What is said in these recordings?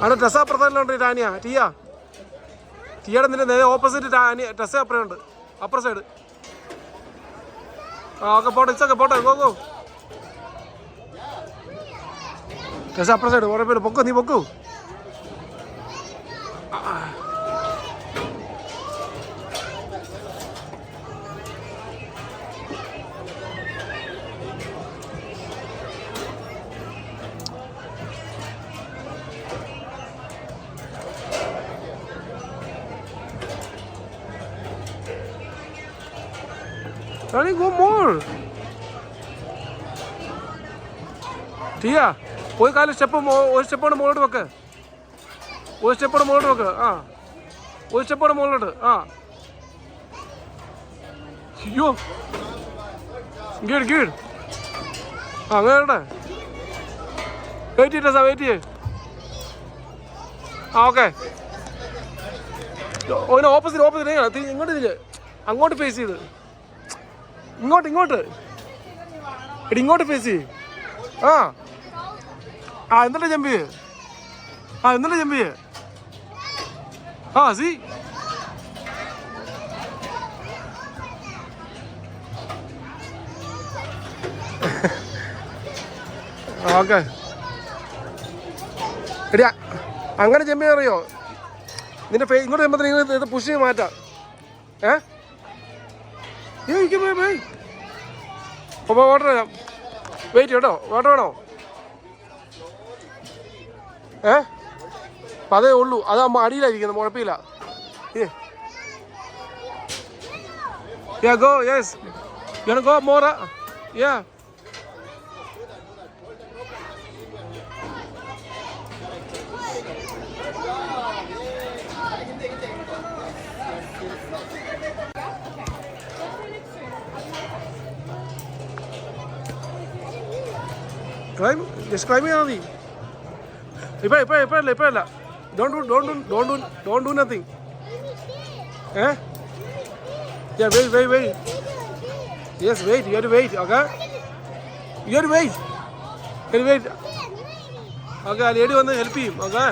അവിടെ ടെസ്സ അപ്പുറത്തല്ലോണ്ട് ടാനിയ ടീയുടെ നിന്റെ നേരെ ഓപ്പോസിറ്റ് ടെസ്സ അപ്പുറമുണ്ട്, അപ്പുറ സൈഡ്. ഓക്കെ പോട്ടെ, ഇറ്റ്സ് പോട്ടെ, ഗോ. ടെസ്സ അപ്പുറ സൈഡ്, കുറേ പേര് പൊക്കോ, നീ പൊക്കോ. Rani, go more. Tia, ഒരു കാലം ഒരു സ്റ്റെപ്പോടെ മുകളിലോട്ട് വെക്ക്. ഒരു സ്റ്റെപ്പോടെ മുകളിലോട്ട്. അയ്യോ, ഗീഡ്. അങ്ങനെ വെയിറ്റ് ചെയ്യേ. ഓക്കെ. ഓപ്പോസിറ്റ് ഇങ്ങോട്ട് തിരിച്ച്, അങ്ങോട്ട് ഫേസ് ചെയ്ത്. ഇങ്ങോട്ട് എടി, ഇങ്ങോട്ട് ഫേസ് ചെയ്യ്. എന്നിട്ട് ജമ്പ് ചെയ്യ്. C okay. എടി അങ്ങനെ ജമ്പ് ചെയ്യാൻ അറിയോ? നിന്റെ ഇങ്ങോട്ട് ചെമ്പത്തിന് ഇത് പുഷ് ചെയ്ത് മാറ്റാം. വാട്ടർ തരാം. വെയിറ്റ് കേട്ടോ, വാട്ടർ വേണോ? അപ്പം അതേ ഉള്ളൂ, അത് അടിയിലായിരിക്കുന്നത്, കുഴപ്പമില്ല. Go, yes, go more. Climb, just climb ചെയ്താൽ മതി. ഇപ്പഴല്ല. Don't do nothing. Yeah, wait. Yes, wait. You have to wait, okay? You have to wait. Can you wait? Okay, lady വന്ന് ഹെൽപ്പ് ചെയ്യും, okay?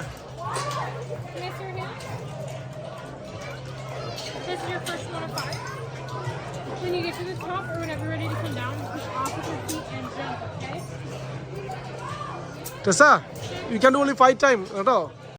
This is your first 1 of 5. When you get to the top or whenever you're ready to come down, push off with your feet and jump, okay? Tessa, you can do only 5 times, കേട്ടോ.